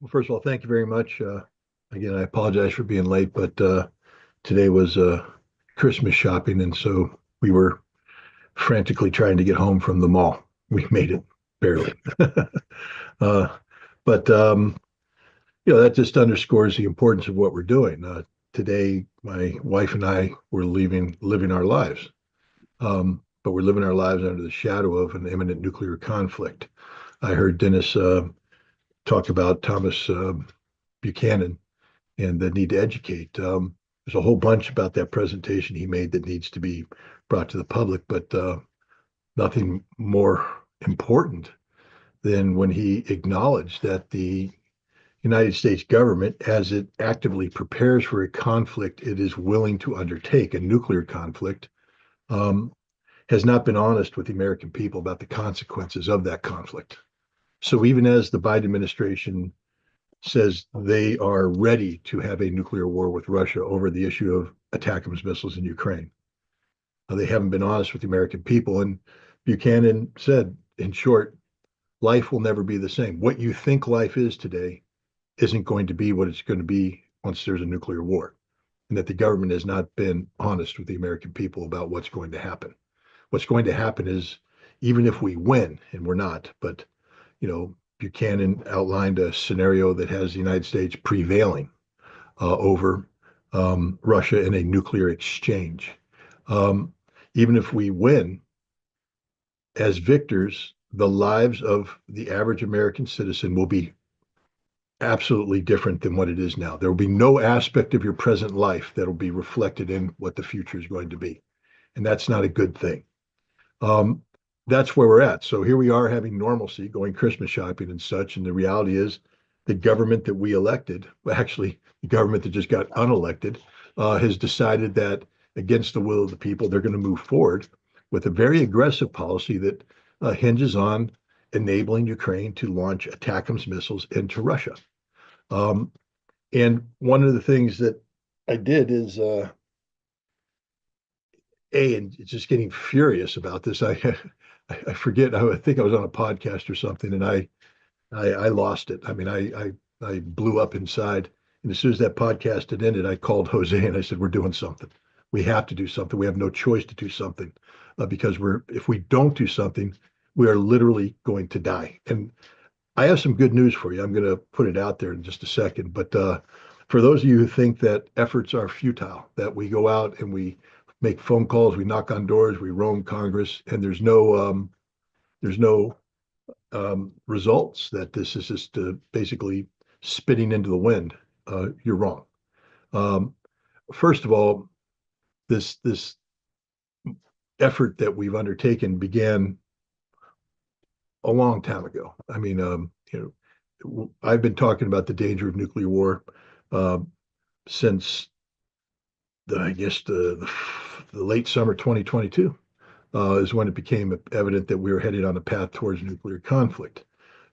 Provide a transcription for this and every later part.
Well, first of all, thank you very much. Again, I apologize for being late, but today was Christmas shopping, and so we were frantically trying to get home from the mall. We made it barely. uh, but that just underscores the importance of what we're doing. Today, my wife and I were living our lives, but we're living our lives under the shadow of an imminent nuclear conflict. I heard Dennis talk about Thomas Buchanan and the need to educate. There's a whole bunch about that presentation he made that needs to be brought to the public, but nothing more important than when he acknowledged that the United States government, as it actively prepares for a conflict it is willing to undertake, a nuclear conflict, um, has not been honest with the American people about the consequences of that conflict. So even as the Biden administration says they are ready to have a nuclear war with Russia over the issue of ATACMS missiles in Ukraine. They haven't been honest with the American people. And Buchanan said, in short, life will never be the same. What you think life is today isn't going to be what it's going to be once there's a nuclear war. And that the government has not been honest with the American people about what's going to happen. What's going to happen is, even if we win, and we're not, but Buchanan outlined a scenario that has the United States prevailing over Russia in a nuclear exchange. Um, Even if we win, as victors, the lives of the average American citizen will be absolutely different than what it is now. There will be no aspect of your present life that will be reflected in what the future is going to be. And that's not a good thing. Um, that's where we're at. So here we are having normalcy, going Christmas shopping and such. And the reality is the government that we elected, well, actually, the government that just got unelected, has decided that against the will of the people, they're going to move forward with a very aggressive policy that hinges on enabling Ukraine to launch ATACMS missiles into Russia. Um, and one of the things that I did is, and just getting furious about this. I forget. I think I was on a podcast or something, and I lost it. I mean, I blew up inside. And as soon as that podcast had ended, I called Jose and I said, "We're doing something. We have to do something. We have no choice to do something, because if we don't do something, we are literally going to die." And I have some good news for you. I'm going to put it out there in just a second. But for those of you who think that efforts are futile, that we go out and we make phone calls, we knock on doors, we roam Congress, and there's no results, that this is just basically spitting into the wind, you're wrong. Um, First of all, this effort that we've undertaken began a long time ago. I mean, I've been talking about the danger of nuclear war uh, since I guess the late summer 2022 is when it became evident that we were headed on a path towards nuclear conflict.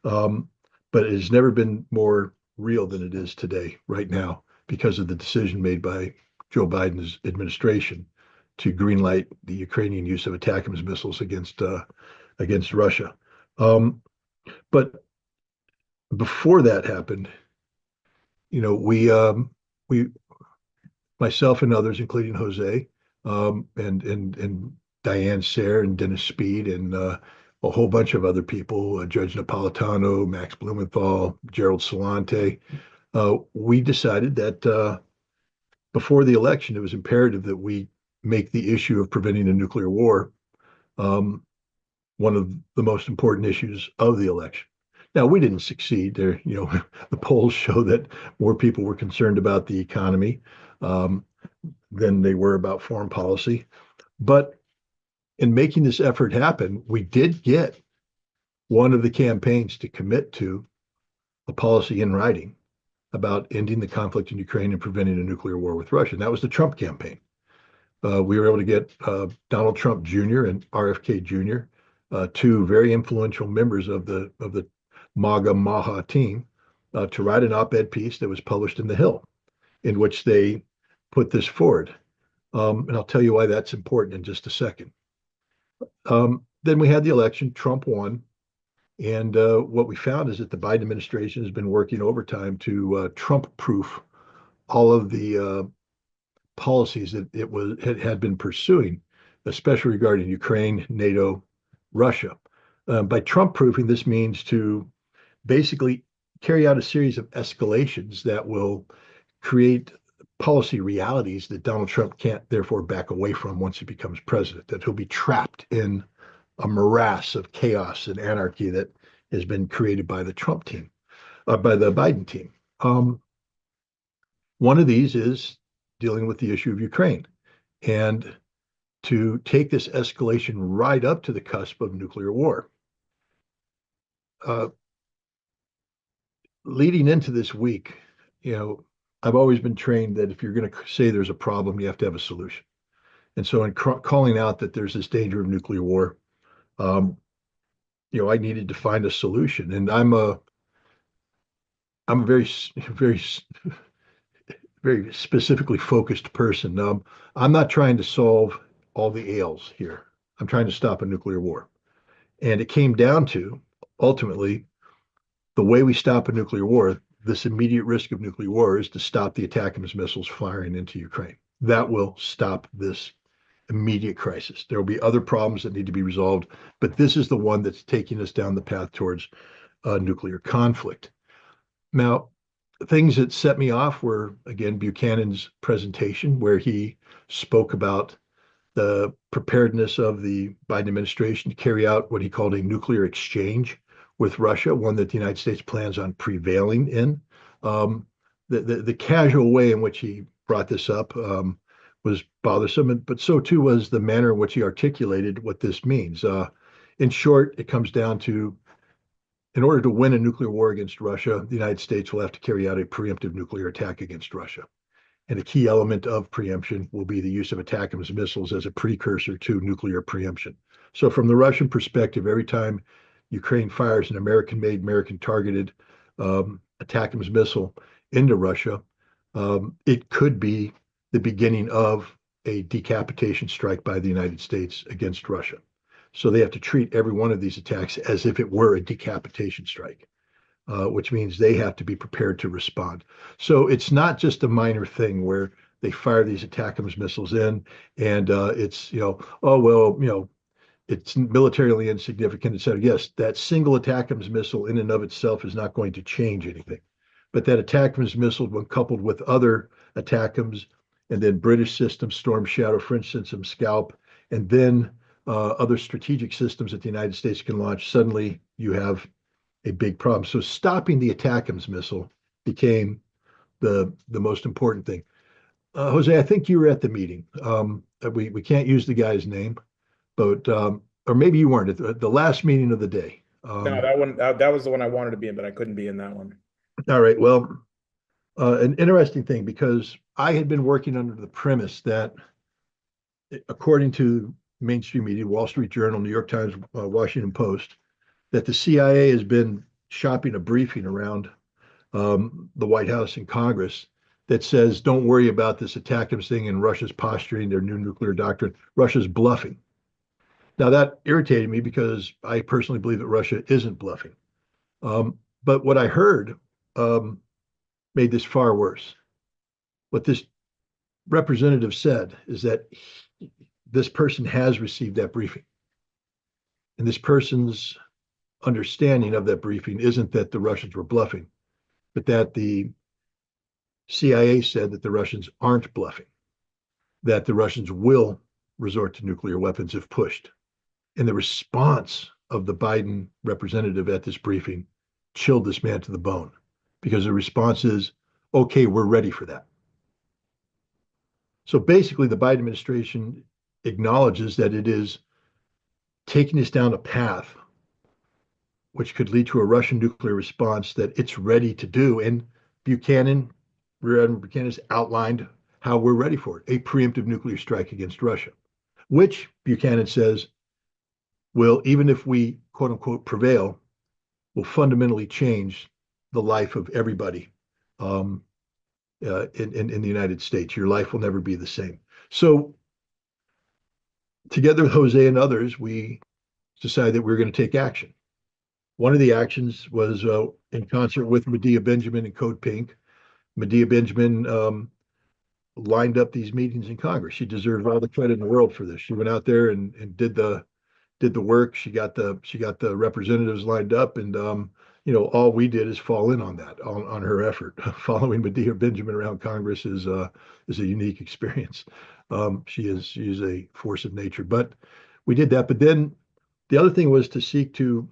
Um, but it has never been more real than it is today, right now, because of the decision made by Joe Biden's administration to greenlight the Ukrainian use of ATACMS missiles against Russia. Um, but before that happened, we myself and others, including Jose, and Diane Sayre and Dennis Speed and a whole bunch of other people, Judge Napolitano, Max Blumenthal, Gerald Celente. We decided that before the election, it was imperative that we make the issue of preventing a nuclear war um, one of the most important issues of the election. Now, we didn't succeed there. The polls show that more people were concerned about the economy um, than they were about foreign policy. But in making this effort happen, we did get one of the campaigns to commit to a policy in writing about ending the conflict in Ukraine and preventing a nuclear war with Russia. And that was the Trump campaign. We were able to get Donald Trump Jr. and RFK Jr., two very influential members of the MAGA Maha team, to write an op-ed piece that was published in The Hill, in which they put this forward. And I'll tell you why that's important in just a second. Then we had the election. Trump won. And what we found is that the Biden administration has been working overtime to Trump-proof all of the policies that had been pursuing, especially regarding Ukraine, NATO, Russia. By Trump-proofing, this means to basically carry out a series of escalations that will create policy realities that Donald Trump can't therefore back away from once he becomes president, that he'll be trapped in a morass of chaos and anarchy that has been created by the Trump team, by the Biden team. One of these is dealing with the issue of Ukraine and to take this escalation right up to the cusp of nuclear war. Leading into this week, I've always been trained that if you're going to say there's a problem, you have to have a solution. And so in calling out that there's this danger of nuclear war, I needed to find a solution. And I'm a very, very, very specifically focused person. I'm not trying to solve all the ails here. I'm trying to stop a nuclear war. And it came down to, ultimately, the way we stop a nuclear war, this immediate risk of nuclear war, is to stop the ATACMS missiles firing into Ukraine. That will stop this immediate crisis. There will be other problems that need to be resolved, but this is the one that's taking us down the path towards nuclear conflict. Now, things that set me off were, again, Buchanan's presentation, where he spoke about the preparedness of the Biden administration to carry out what he called a nuclear exchange with Russia, one that the United States plans on prevailing in. The casual way in which he brought this up was bothersome, but so too was the manner in which he articulated what this means. In short, it comes down to, in order to win a nuclear war against Russia, the United States will have to carry out a preemptive nuclear attack against Russia. And a key element of preemption will be the use of ATACMS missiles as a precursor to nuclear preemption. So from the Russian perspective, every time Ukraine fires an American-made, American-targeted ATACMS missile into Russia, it could be the beginning of a decapitation strike by the United States against Russia. So they have to treat every one of these attacks as if it were a decapitation strike, which means they have to be prepared to respond. So it's not just a minor thing where they fire these ATACMS missiles in and it's, oh, well, it's militarily insignificant, et cetera. Yes, that single ATACMS missile in and of itself is not going to change anything. But that ATACMS missile, when coupled with other ATACMS, and then British systems, Storm Shadow, French system, Scalp, and then other strategic systems that the United States can launch, suddenly you have a big problem. So stopping the ATACMS missile became the most important thing. Jose, I think you were at the meeting. We can't use the guy's name, but or maybe you weren't at the last meeting of the day. No, that one that was the one I wanted to be in, but I couldn't be in that one. All right. Well, an interesting thing, because I had been working under the premise that, according to mainstream media, Wall Street Journal, New York Times, Washington Post, that the CIA has been shopping a briefing around the White House and Congress that says, don't worry about this ATACMS thing and Russia's posturing, their new nuclear doctrine. Russia's bluffing. Now, that irritated me because I personally believe that Russia isn't bluffing. But what I heard made this far worse. What this representative said is that this person has received that briefing. And this person's understanding of that briefing isn't that the Russians were bluffing, but that the CIA said that the Russians aren't bluffing, that the Russians will resort to nuclear weapons if pushed. And the response of the Biden representative at this briefing chilled this man to the bone, because the response is, okay, we're ready for that. So basically, the Biden administration acknowledges that it is taking us down a path which could lead to a Russian nuclear response that it's ready to do. And Rear Admiral Buchanan has outlined how we're ready for it, a preemptive nuclear strike against Russia, which Buchanan says will, even if we, quote unquote, prevail, will fundamentally change the life of everybody in the United States. Your life will never be the same. So together with Jose and others, we decided that we were going to take action. One of the actions was in concert with Medea Benjamin and Code Pink. Medea Benjamin lined up these meetings in Congress. She deserves all the credit in the world for this. She went out there and did the work. She got the representatives lined up, and all we did is fall in on that on her effort. Following Medea Benjamin around Congress is a unique experience. She is a force of nature. But we did that. But then the other thing was to seek to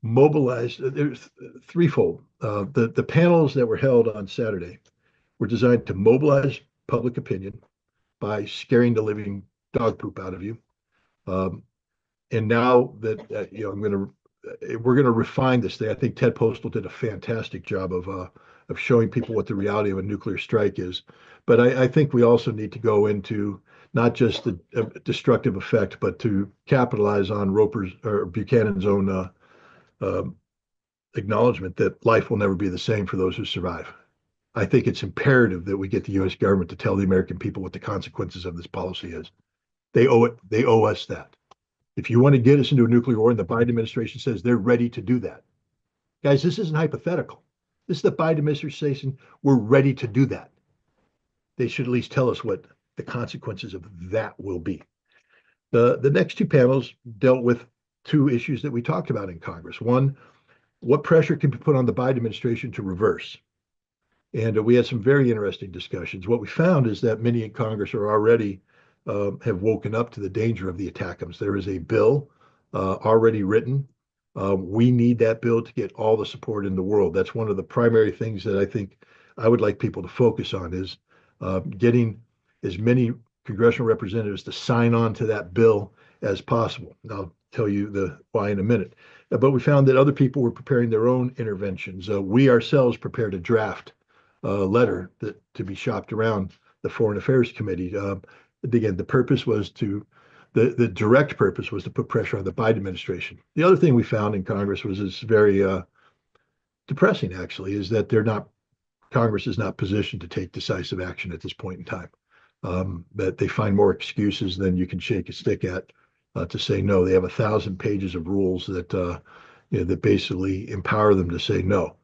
mobilize. There's threefold. The panels that were held on Saturday were designed to mobilize public opinion by scaring the living dog poop out of you. Um, and now that we're going to refine this thing. I think Ted Postal did a fantastic job of showing people what the reality of a nuclear strike is. But I think we also need to go into not just the destructive effect, but to capitalize on Roper's or Buchanan's own uh, acknowledgement that life will never be the same for those who survive. I think it's imperative that we get the U.S. government to tell the American people what the consequences of this policy is. They owe it. They owe us that. If you want to get us into a nuclear war, and the Biden administration says they're ready to do that, guys, this isn't hypothetical. This is the Biden administration. We're ready to do that. They should at least tell us what the consequences of that will be. The next two panels dealt with two issues that we talked about in Congress. One, what pressure can be put on the Biden administration to reverse? And we had some very interesting discussions. What we found is that many in Congress are already have woken up to the danger of the ATACMS. There is a bill already written. We need that bill to get all the support in the world. That's one of the primary things that I think I would like people to focus on is getting as many congressional representatives to sign on to that bill as possible. And I'll tell you the why in a minute. But we found that other people were preparing their own interventions. We ourselves prepared a draft letter that to be shopped around the Foreign Affairs Committee. Again, the direct purpose was to put pressure on the Biden administration. The other thing we found in Congress is very depressing, actually, is that Congress is not positioned to take decisive action at this point in time. That they find more excuses than you can shake a stick at to say no. They have 1,000 pages of rules that basically empower them to say no.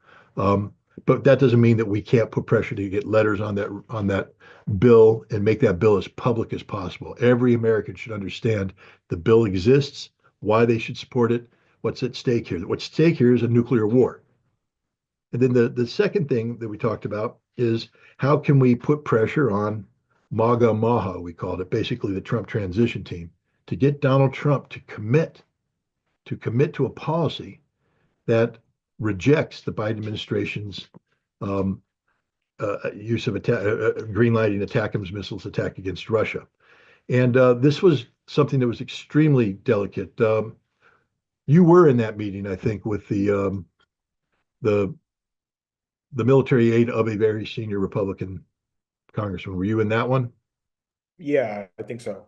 But that doesn't mean that we can't put pressure to get letters on that bill and make that bill as public as possible. Every American should understand the bill exists, why they should support it, what's at stake here. What's at stake here is a nuclear war. And then the second thing that we talked about is how can we put pressure on MAGA Maha, we called it, basically the Trump transition team, to get Donald Trump to commit to a policy that rejects the Biden administration's use of greenlighting ATACMS missiles attack against Russia. And this was something that was extremely delicate. You were in that meeting, I think, with the military aid of a very senior Republican congressman. Were you in that one? Yeah, I think so.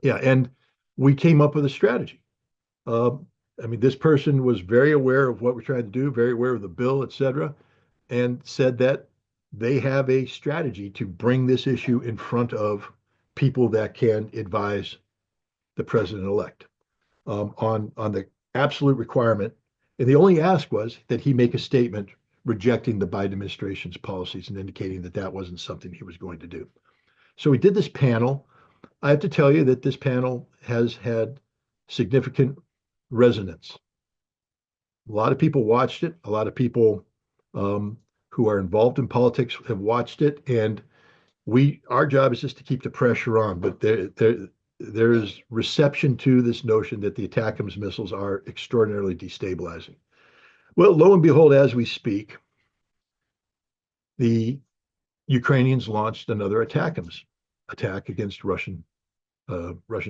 Yeah, and we came up with a strategy. Uh, I mean, this person was very aware of what we're trying to do, very aware of the bill, et cetera, and said that they have a strategy to bring this issue in front of people that can advise the president-elect on the absolute requirement. And the only ask was that he make a statement rejecting the Biden administration's policies and indicating that that wasn't something he was going to do. So we did this panel. I have to tell you that this panel has had significant resonance. A lot of people watched it. A lot of people who are involved in politics have watched it, and our job is just to keep the pressure on. But there's reception to this notion that the ATACMS missiles are extraordinarily destabilizing. Well, lo and behold, as we speak, the Ukrainians launched another ATACMS attack against Russian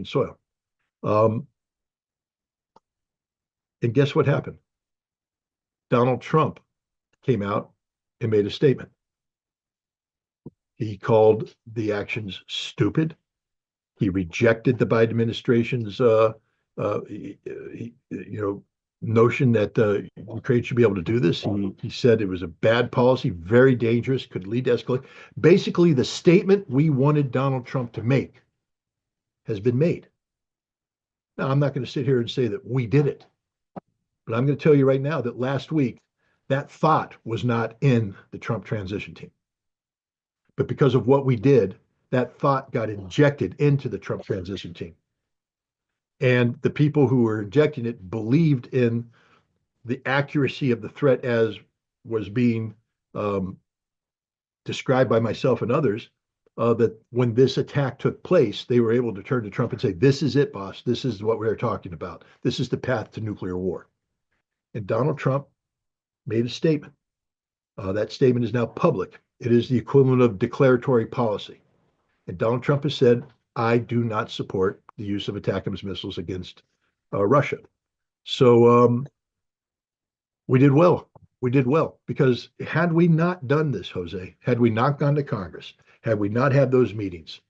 soil. And guess what happened? Donald Trump came out and made a statement. He called the actions stupid. He rejected the Biden administration's, notion that Ukraine should be able to do this. He said it was a bad policy, very dangerous, could lead to escalation. Basically, the statement we wanted Donald Trump to make has been made. Now, I'm not going to sit here and say that we did it. But I'm going to tell you right now that last week, that thought was not in the Trump transition team. But because of what we did, that thought got injected into the Trump transition team. And the people who were injecting it believed in the accuracy of the threat as was being um, described by myself and others, that when this attack took place, they were able to turn to Trump and say, "This is it, boss. This is what we are talking about. This is the path to nuclear war." And Donald Trump made a statement. That statement is now public. It is the equivalent of declaratory policy. And Donald Trump has said, "I do not support the use of ATACMS missiles against Russia." So we did well. We did well because had we not done this, Jose, had we not gone to Congress, had we not had those meetings,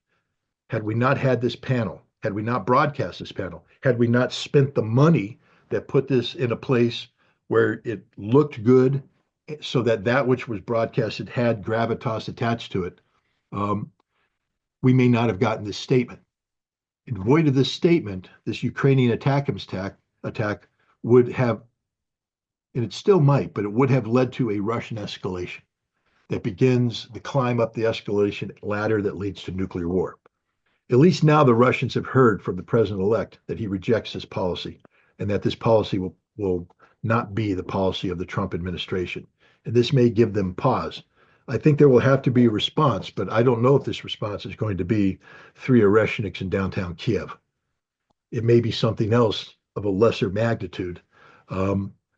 had we not had this panel, had we not broadcast this panel, had we not spent the money that put this in a place where it looked good so that that which was broadcasted had gravitas attached to it, um, we may not have gotten this statement. In void of this statement, this Ukrainian attack would have, and it still might, but it would have led to a Russian escalation that begins the climb up the escalation ladder that leads to nuclear war. At least now the Russians have heard from the president-elect that he rejects this policy and that this policy will not be the policy of the Trump administration. And this may give them pause. I think there will have to be a response, but I don't know if this response is going to be 3 Oreshniks in downtown Kiev. It may be something else of a lesser magnitude,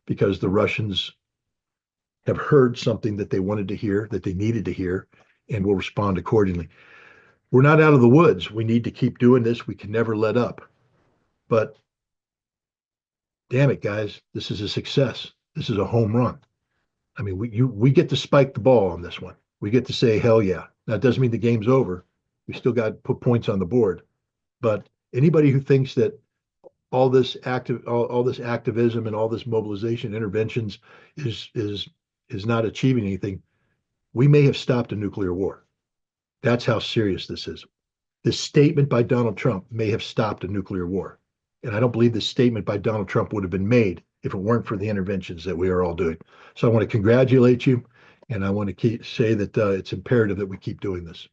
because the Russians have heard something that they wanted to hear, that they needed to hear, and will respond accordingly. We're not out of the woods. We need to keep doing this. We can never let up. But damn it, guys, this is a success. This is a home run. I mean, we get to spike the ball on this one. We get to say, hell yeah. That doesn't mean the game's over. We still got to put points on the board. But anybody who thinks that all this activism and all this mobilization interventions is not achieving anything, we may have stopped a nuclear war. That's how serious this is. This statement by Donald Trump may have stopped a nuclear war. And I don't believe this statement by Donald Trump would have been made if it weren't for the interventions that we are all doing. So I want to congratulate you, and I want to say that it's imperative that we keep doing this.